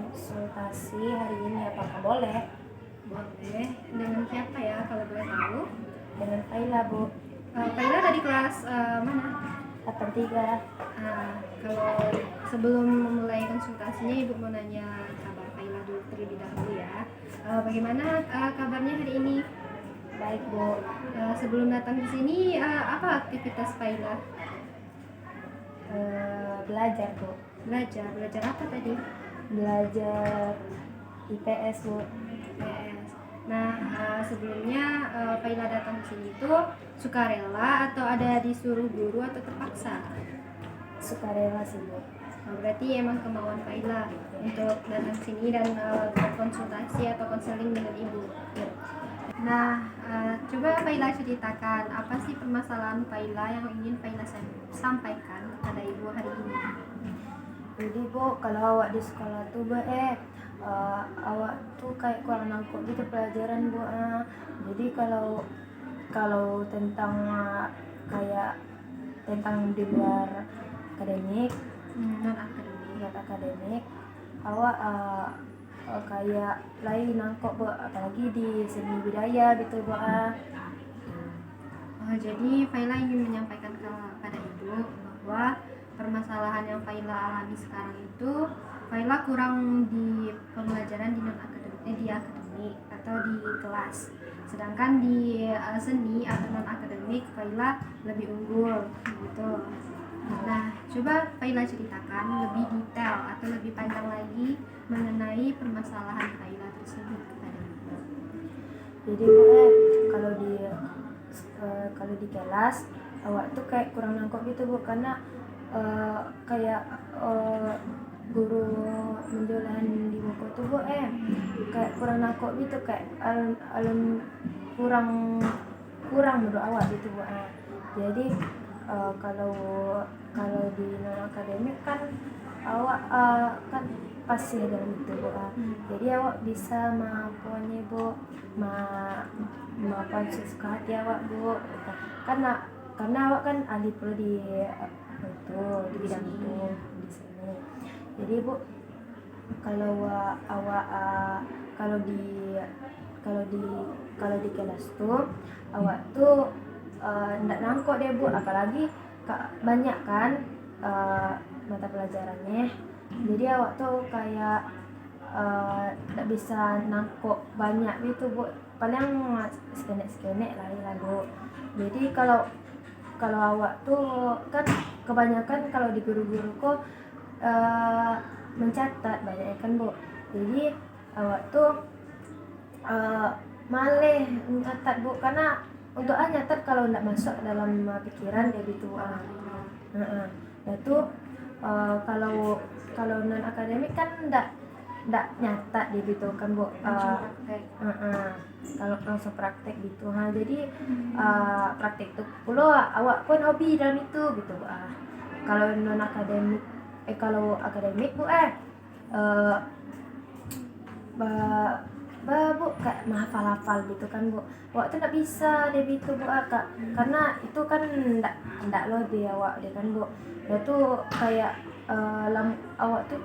konsultasi hari ini, apakah boleh? Boleh. Dengan siapa ya kalau boleh tahu? Dengan Faila, Bu. Kaila dari kelas mana? 83. Kalau sebelum memulai konsultasinya, Ibu mau nanya kabar Kaila dulu terlebih dahulu ya. Bagaimana kabarnya hari ini? Baik, Bu. Sebelum datang ke sini, apa aktivitas Kaila? Belajar, Bu. Belajar apa tadi? Belajar IPS, Bu. IPS. Nah, sebelumnya Kaila datang ke sini itu sukarela atau ada disuruh guru atau terpaksa? Sukarela sih, Bu. Berarti emang kemauan Kaila untuk datang ke sini dan berkonsultasi atau konseling dengan Ibu. Nah, coba Kaila ceritakan apa sih permasalahan Kaila yang ingin Kaila sampaikan kepada Ibu hari ini. Jadi, Bu, kalau awak di sekolah tuh, Bu, awak tuh kayak kurang nangkep gitu pelajaran, Bu. Jadi kalau tentang kayak tentang di luar akademik, non akademik, awak kayak lain nangkep, Bu, apalagi di seni budaya gitu, Bu. Jadi Faila ingin menyampaikan kepada Ibu bahwa permasalahan yang Faila alami sekarang itu Faila kurang di pembelajaran di akademik atau di kelas, sedangkan di seni atau non akademik Faila lebih unggul gitu. Nah, coba Faila ceritakan lebih detail atau lebih panjang lagi mengenai permasalahan Faila tersebut kepada Ibu. Jadi, Bu, kalau di kelas awak tuh kayak kurang nangkep gitu, Bu, karena kayak guru menjelaskan di buku tuh, Bu, kayak kurang nangkep gitu, kayak alun kurang menurut awak gitu, Bu. Jadi kalau di non akademik kan awak kan pasti dalam itu, Bu. Jadi awak bisa pokoknya, Bu, apa sesuka hati awak, Bu. Karena awak kan ahli pro di di bidang itu di sini. Jadi, Bu, kalau awak kalau di kelas tuh awak tuh ndak nangkok deh, Bu, apalagi banyak kan mata pelajarannya. Jadi awak tuh kayak ndak bisa nangkok banyak gitu, Bu, paling sekenek lah, Bu. Jadi kalau awak tuh kan kebanyakan kalau di guru-guru kok mencatat banyak kan, Bu. Jadi awak tuh maleh mencatat, Bu, karena untuk nyatat kalau ndak masuk dalam pikiran dia gitu. Itu kalau non akademik kan ndak nyatat dia gitu kan, Bu. Kalau langsung praktek gitu. Jadi praktek tuh pula awak pun hobi dalam itu gitu, Bu. Kalau non akademik kalau akademik, Bu, Bu, kayak menghafal gitu kan, Bu. Awak tuh nggak bisa deh gitu, Bu, karena itu kan ndak loh dia awak deh kan, Bu. Dia tuh kayak awak tuh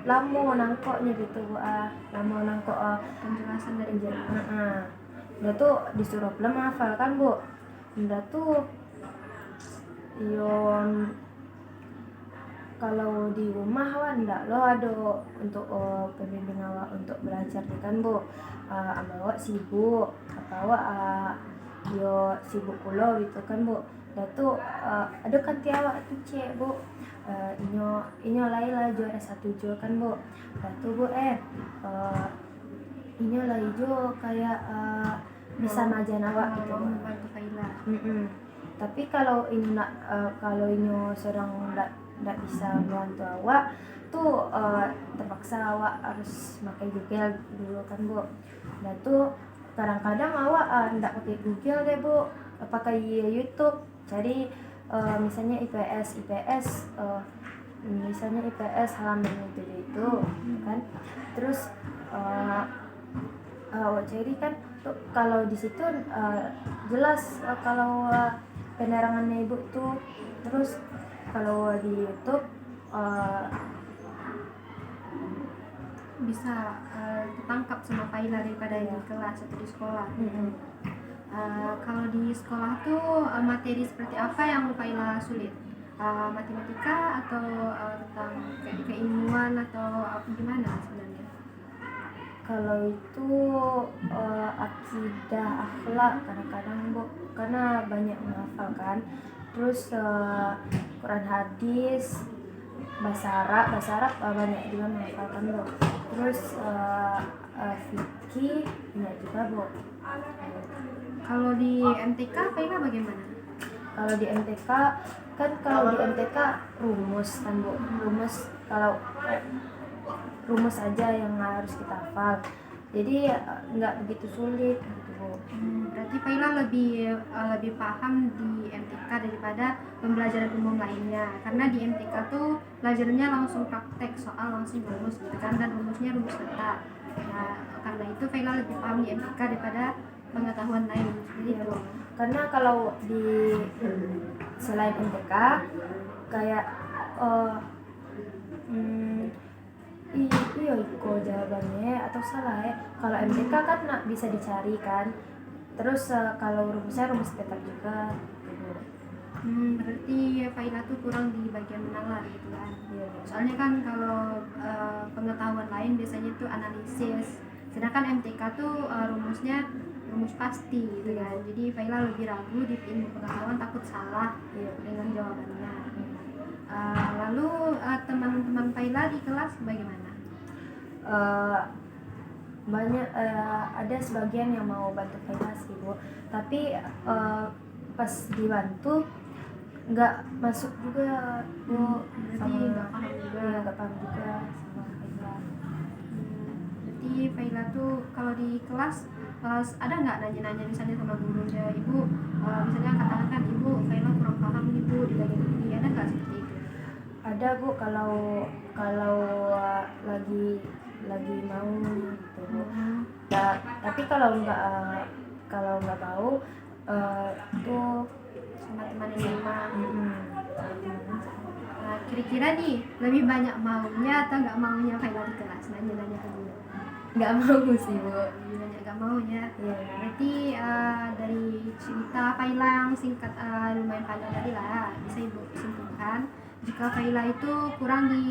lama nangkoknya gitu, Bu. Lama nangkok Penjelasan dari dia tuh disuruh belum hafal kan, Bu. Dia tuh kalau di rumah awak ndak lo ada untuk pembimbing awak untuk belajar kan, Bu. Awak sibuk apa awak sibuk pula gitu kan, Bu. Dan tuh ada kan awak tuh cek, Bu, inyo lah juara 1 jo kan, Bu. Dan tuh, Bu, inyo lah jo kayak bisa majan awak gitu, Bu. Membantu Faila. Tapi kalau inyo sedang ndak bisa membantu awak tuh terpaksa awak harus pakai Google dulu kan, Bu. Dan tuh kadang-kadang awak ndak pakai Google deh, Bu, pakai YouTube. Jadi misalnya IPS halaman itu kan. Terus awak cari kan tuh, kalau di situ jelas kalau penerangannya Ibu tuh. Terus kalau di YouTube bisa tertangkap sama Faila daripada di kelas atau di sekolah. Kalau di sekolah tuh materi seperti apa yang Faila sulit? Matematika atau tentang keilmuan atau gimana sebenarnya? Kalau itu akidah, akhlak kadang-kadang Bu, karena banyak menghafalkan. Terus Quran hadis, bahasa Arab banyak juga menghafalkan Bu. Terus fikih banyak juga Bu. Kalau di MTK Faila bagaimana? Kalau di MTK kalau di MTK rumus kan Bu, rumus aja yang harus kita hafal, jadi nggak begitu sulit gitu Bu. Berarti Faila lebih paham di MTK daripada pembelajaran umum lainnya, karena di MTK tuh pelajarannya langsung praktek soal langsung rumus gitu kan, dan rumusnya rumus peta. Nah, karena itu Faila lebih paham di MTK daripada pengetahuan lain seperti itu. Karena kalau di selain MTK kayak iya iko jawabannya atau salah ya. Kalau MTK kan bisa dicari kan. Terus kalau rumusnya rumus peta juga. Berarti Faila tuh kurang di bagian menalar gitu kan. Iya. Soalnya kan kalau pengetahuan lain biasanya tuh analisis. Sedangkan MTK tuh rumusnya rumus pasti gitu kan. Jadi Faila lebih ragu di ilmu pengetahuan, takut salah dengan jawabannya. Lalu teman-teman Faila di kelas bagaimana? Banyak ada sebagian yang mau bantu Faila sih Bu, tapi pas dibantu nggak masuk juga Bu, Berarti nggak paham juga. nggak paham juga sama Faila. Berarti Faila tuh kalau di kelas ada nggak nanya-nanya misalnya sama gurunya, ibu misalnya katakan ibu Faila kurang paham nih Bu di bagian ini, ada nggak seperti itu? Ada Bu, kalau lagi mau gitu Bu. Tapi kalau nggak tahu tuh Sama teman SMA. Nah, kira-kira nih lebih banyak maunya atau nggak maunya Faila di kelas, nanya-nanya ke guru? nggak mau sih Bu. Lebih banyak nggak maunya. Iya. Berarti dari cerita Faila yang singkat lumayan panjang tadi lah, bisa ibu simpulkan jika Faila itu kurang di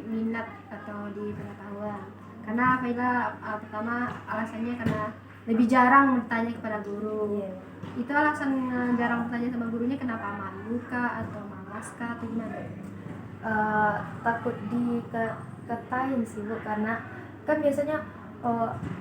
minat atau di pengetahuan. Karena Faila pertama alasannya karena lebih jarang bertanya kepada guru. Iya. Itu alasan jarang bertanya sama gurunya kenapa, malu kah atau malas kah atau gimana? Takut dikatain sih Bu, karena kan biasanya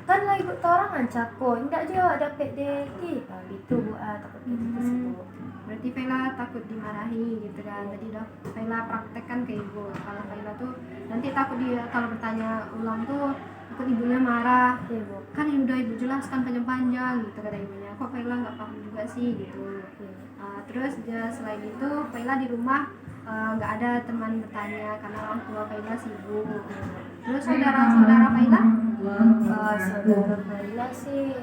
kan lah ibu orang ancako enggak juga ada PDT gitu Bu, takut gitu sih Bu. Berarti Faila takut dimarahi gitu kan. Tadi udah Faila praktekkan ke ibu. Kalau Faila tuh nanti takut dia kalau bertanya ulang tuh takut ibunya marah. Iya Bu. Kan yang udah ibu jelaskan panjang-panjang gitu kata ibunya. Kok Faila nggak paham juga sih gitu. Terus selain itu Faila di rumah nggak ada teman bertanya karena orang tua Faila sibuk. Terus saudara-saudara Faila? Saudara Faila sih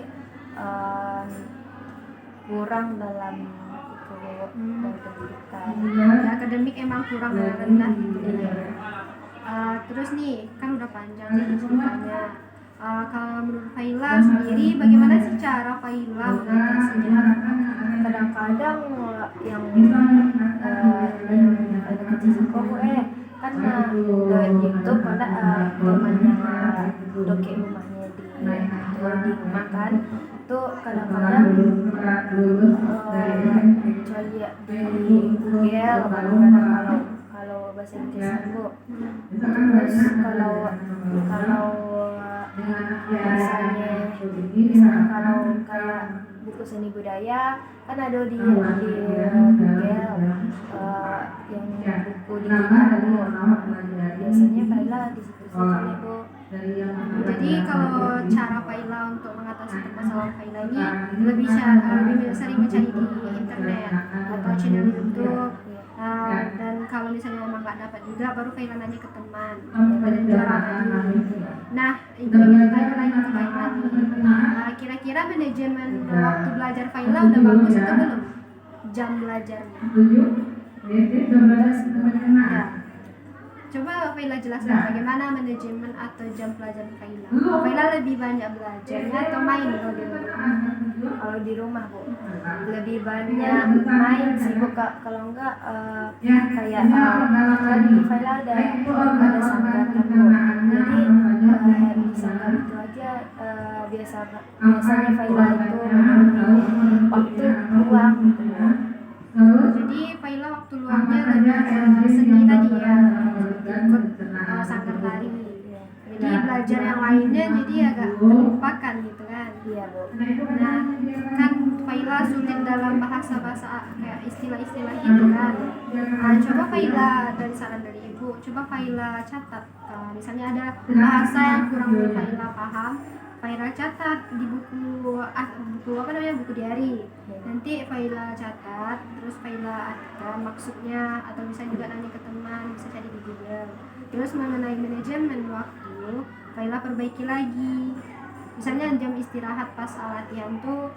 kurang dalam itu dalam pendidikan. Di akademik emang kurang rendah gitu ya. Terus nih kan udah panjang nih ceritanya. Kalau menurut Faila sendiri bagaimana sih cara Faila mengatasinya? Kadang-kadang yang ada kecil kok kan di YouTube ada temannya dokter rumahnya di rumah kan tuh kadang-kadang coba lihat di Google kadang-kadang kalau bahasa Inggris Bu. Terus kalau misalnya kalau kayak buku seni budaya kan ada di Google yang buku digital Bu. Biasanya Faila di situ sih Bu. Jadi kalau cara Faila untuk mengatasi permasalahan Faila ini lebih sering mencari di internet atau channel YouTube. Dan kalau misalnya memang nggak dapat juga baru Faila nanya ke teman pada cara tadi. Nah, itu tanya lagi ke Faila nih. Kira-kira manajemen waktu belajar Faila udah bagus atau belum? Jam belajarnya? Coba Faila jelaskan bagaimana manajemen atau jam pelajaran Faila. Faila lebih banyak belajarnya atau main kalau di rumah? Kalau di rumah Bu, lebih banyak main sih Bu Kak. Kalau enggak kayak kan di Faila ada sanggar kan Bu. Jadi di sanggar itu aja biasanya Faila itu menemani waktu luang gitu Bu. Jadi Faila waktu luangnya lebih ke seni tadi ya, ikut sanggar tari. Jadi belajar yang lainnya jadi agak terlupakan gitu kan. Iya Bu. Nah, kan Faila sulit dalam bahasa-bahasa kayak istilah-istilah gitu kan. Coba Faila dari saran dari Ibu, coba Faila catat. Misalnya ada bahasa yang kurang Faila paham, Faila catat di buku apa namanya, buku diary. Nanti Faila catat, terus Faila artikan maksudnya, atau bisa juga nanya ke teman, bisa cari di Google. Terus mengenai manajemen waktu, Faila perbaiki lagi. Misalnya jam istirahat pas latihan tuh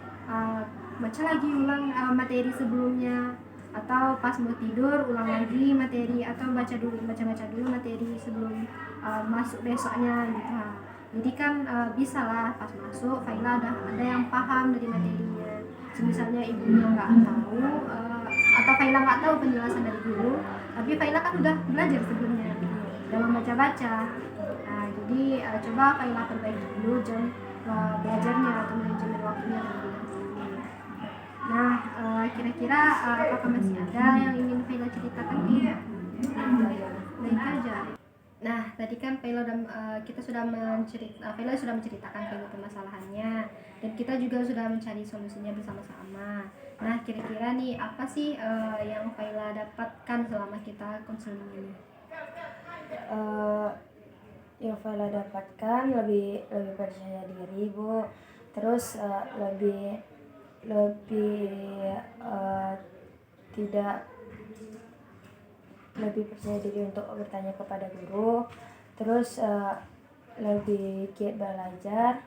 baca lagi ulang materi sebelumnya, atau pas mau tidur ulang lagi materi, atau baca dulu materi sebelum masuk besoknya gitu. Jadi kan bisa lah pas masuk Faila ada yang paham dari materinya. Misalnya ibunya nggak tahu atau Faila nggak tahu penjelasan dari guru, tapi Faila kan udah belajar sebelumnya, udah membaca-baca. Jadi coba Faila perbaiki dulu jam belajarnya atau manajemen waktunya terlebih dahulu. Nah, kira-kira apakah masih ada yang ingin Faila ceritakan? Baik aja. Nah, tadi kan Faila sudah menceritakan tentang permasalahannya, dan kita juga sudah mencari solusinya bersama-sama. Nah, kira-kira nih apa sih yang Faila dapatkan selama kita konseling ini? Yang Faila dapatkan lebih percaya diri Bu, terus lebih percaya diri untuk bertanya kepada guru, terus lebih giat belajar,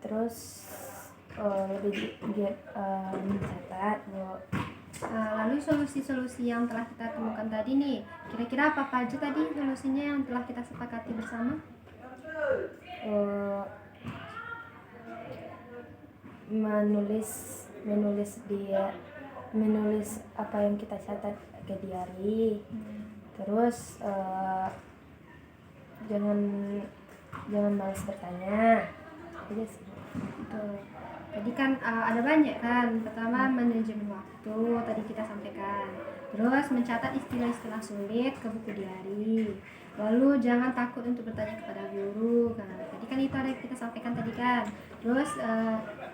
terus lebih giat mencatat Bu. Lalu solusi-solusi yang telah kita temukan tadi nih, kira-kira apa aja tadi solusinya yang telah kita sepakati bersama? Menulis apa yang kita catat ke diary. Terus jangan malas bertanya. Aja sih. Jadi kan ada banyak kan. Pertama manajemen waktu tadi kita sampaikan. Terus mencatat istilah-istilah sulit ke buku diary. Lalu jangan takut untuk bertanya kepada guru. Tadi kan itu ada yang kita sampaikan tadi kan. Terus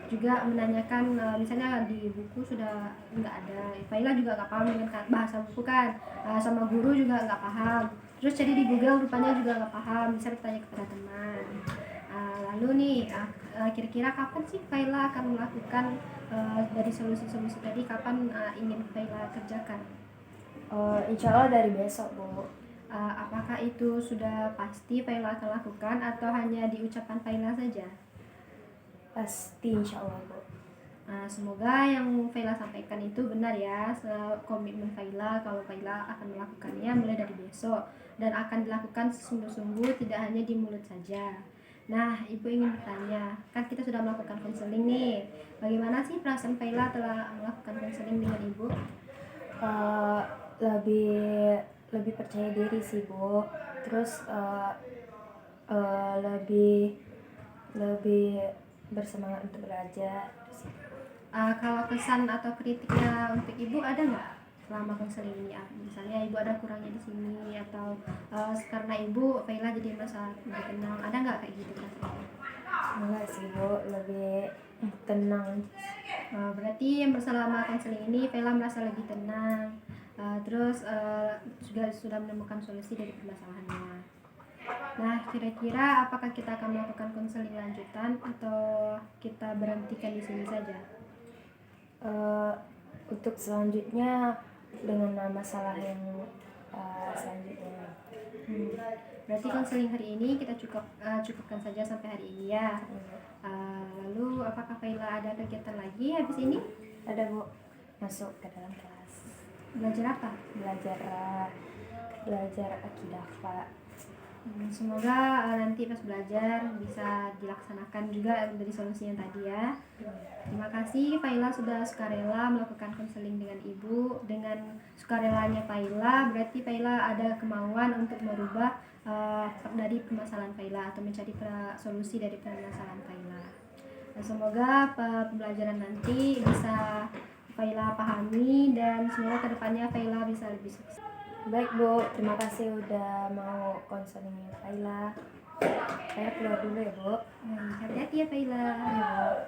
juga menanyakan misalnya di buku sudah nggak ada, Faila juga nggak paham dengan bahasa buku kan, sama guru juga nggak paham. Terus cari di Google rupanya juga nggak paham, bisa bertanya kepada teman. Lalu nih kira-kira kapan sih Faila akan melakukan dari solusi-solusi tadi, kapan ingin Faila kerjakan? Insya Allah dari besok Bu. Apakah itu sudah pasti Faila akan lakukan atau hanya di ucapan Faila saja? Pasti insya Allah Bu. Semoga yang Faila sampaikan itu benar ya, komitmen Faila kalau Faila akan melakukannya mulai dari besok, dan akan dilakukan sesungguh-sungguh, tidak hanya di mulut saja. Nah, Ibu ingin bertanya, kan kita sudah melakukan konseling nih, bagaimana sih perasaan Faila telah melakukan konseling dengan Ibu? Lebih percaya diri sih Bu, terus lebih bersemangat untuk belajar. Kalau kesan atau kritiknya untuk Ibu ada nggak selama konseling ini? Misalnya Ibu ada kurangnya di sini, atau karena Ibu Faila jadi merasa lebih tenang, ada nggak kayak gitu rasanya? Enggak sih Bu, lebih tenang. Berarti yang selama konseling ini Faila merasa lebih tenang, terus juga sudah menemukan solusi dari permasalahannya. Nah, kira-kira apakah kita akan melakukan konseling lanjutan atau kita berhentikan di sini saja? Untuk selanjutnya dengan masalah yang selanjutnya. Berarti konseling hari ini kita cukupkan saja sampai hari ini ya. Lalu apakah Faila ada kegiatan lagi habis ini? Ada Bu, masuk ke dalam kelas. Belajar apa? Belajar belajar akidah, Pak. Semoga nanti pas belajar bisa dilaksanakan juga dari solusinya tadi ya. Terima kasih Faila sudah sukarela melakukan konseling dengan Ibu. Dengan sukarelanya Faila berarti Faila ada kemauan untuk merubah dari permasalahan Faila atau mencari solusi dari permasalahan Faila. Dan semoga pembelajaran nanti bisa Faila pahami dan semoga kedepannya Faila bisa lebih sukses. Baik Bu, terima kasih udah mau konselingnya Faila. Saya keluar dulu ya Bu. Hati-hati ya Faila. Ya Bu.